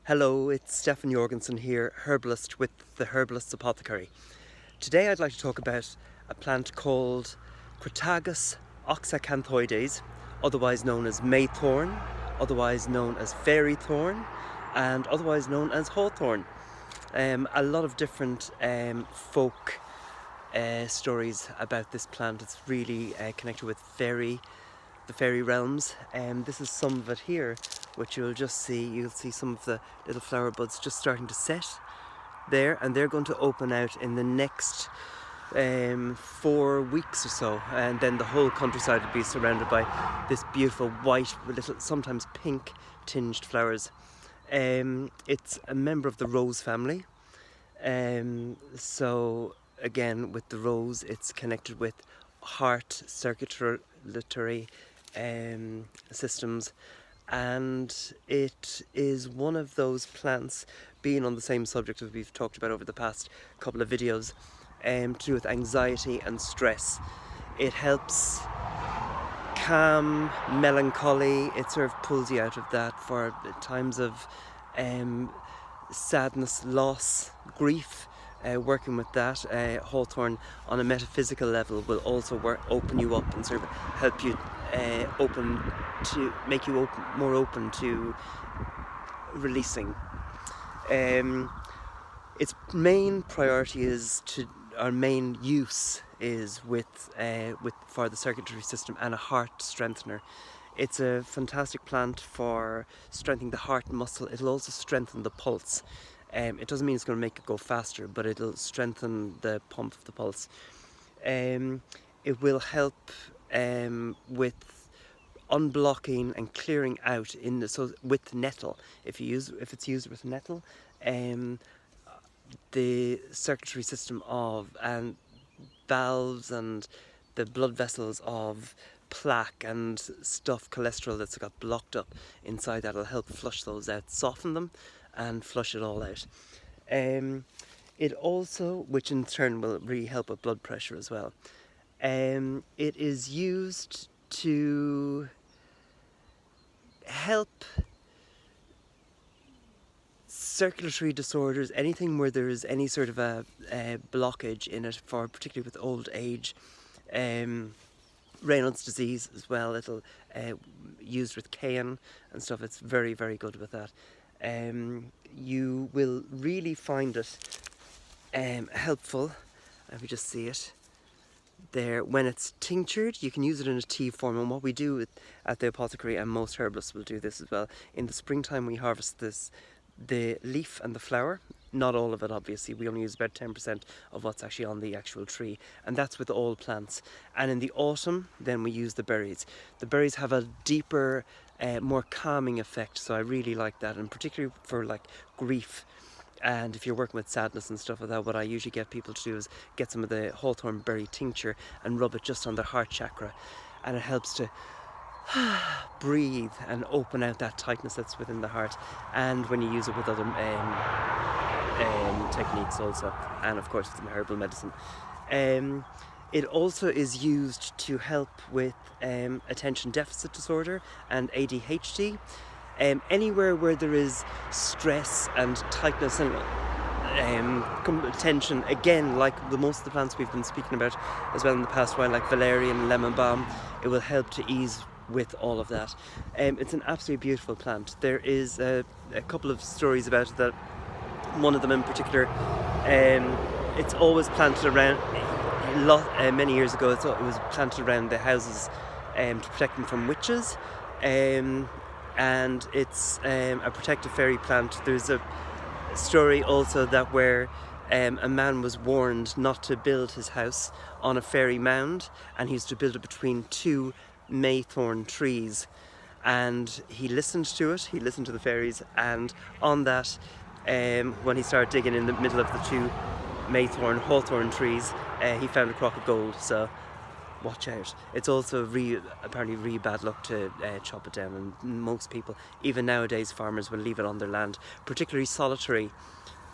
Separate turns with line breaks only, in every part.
Hello, it's Stefan Jorgensen here, herbalist with the Herbalist's Apothecary. Today I'd like to talk about a plant called Crataegus oxyacanthoides, otherwise known as maythorn, otherwise known as fairy thorn, and otherwise known as hawthorn. A lot of different folk stories about this plant. It's really connected with the fairy realms. This is some of it here, which you'll see some of the little flower buds just starting to set there, and they're going to open out in the next 4 weeks or so, and then the whole countryside will be surrounded by this beautiful white, little, sometimes pink tinged flowers. It's a member of the rose family, so again with the rose it's connected with heart, circulatory systems, and it is one of those plants, being on the same subject as we've talked about over the past couple of videos, to do with anxiety and stress. It helps calm melancholy. It sort of pulls you out of that for times of sadness, loss, grief. Working with that, hawthorn on a metaphysical level will also open you up and sort of help you make you more open to releasing. Its main priority our main use is for the circulatory system and a heart strengthener. It's a fantastic plant for strengthening the heart muscle. It'll also strengthen the pulse. It doesn't mean it's going to make it go faster, but it'll strengthen the pump of the pulse. It will help with unblocking and clearing out with nettle. If it's used with nettle, the circulatory system and valves and the blood vessels of plaque and cholesterol that's got blocked up inside, that'll help flush those out, soften them and flush it all out. It also, which in turn will really help with blood pressure as well. It is used to help circulatory disorders, anything where there is any sort of a blockage in it, for particularly with old age. Raynaud's disease as well. It'll used with cayenne and stuff. It's very, very good with that. You will really find it helpful. Let me just see it there. When it's tinctured, you can use it in a tea form, and what we do at the apothecary, and most herbalists will do this as well, in the springtime we harvest the leaf and the flower. Not all of it, obviously. We only use about 10% of what's actually on the actual tree, and that's with all plants. And in the autumn, then we use the berries. The berries have a deeper, more calming effect, so I really like that, and particularly for like grief. And if you're working with sadness and stuff like that, what I usually get people to do is get some of the hawthorn berry tincture and rub it just on their heart chakra, and it helps to breathe and open out that tightness that's within the heart. And when you use it with other techniques also, and of course with herbal medicine. It also is used to help with attention deficit disorder and ADHD. Anywhere where there is stress and tightness and tension, again, like most of the plants we've been speaking about as well in the past while, like valerian, lemon balm, it will help to ease with all of that. It's an absolutely beautiful plant. There is a couple of stories about it, that one of them in particular, it's always planted around, many years ago it was planted around the houses to protect them from witches, and it's a protective fairy plant. There's a story also that where a man was warned not to build his house on a fairy mound, and he used to build it between two maythorn trees, and he listened to the fairies, and on that, when he started digging in the middle of the two hawthorn trees, he found a crock of gold. So watch out. It's also apparently really bad luck to chop it down, and most people, even nowadays, farmers will leave it on their land, particularly solitary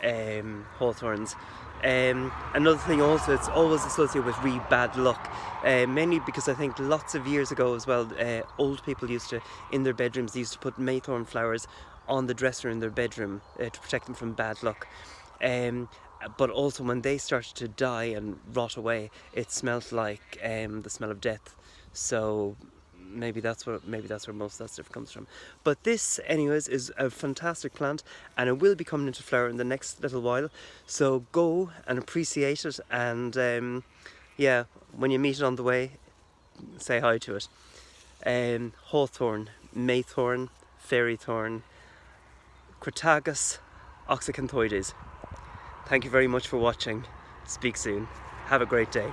hawthorns. Another thing also, it's always associated with really bad luck, mainly because I think lots of years ago as well, old people used to, in their bedrooms, they used to put maythorn flowers on the dresser in their bedroom to protect them from bad luck. But also when they started to die and rot away, it smelled like the smell of death. So maybe that's where most of that stuff comes from. But this, anyways, is a fantastic plant, and it will be coming into flower in the next little while. So go and appreciate it, and yeah, when you meet it on the way, say hi to it. Hawthorn, maythorn, fairythorn, Cratagus oxycanthoides. Thank you very much for watching. Speak soon. Have a great day.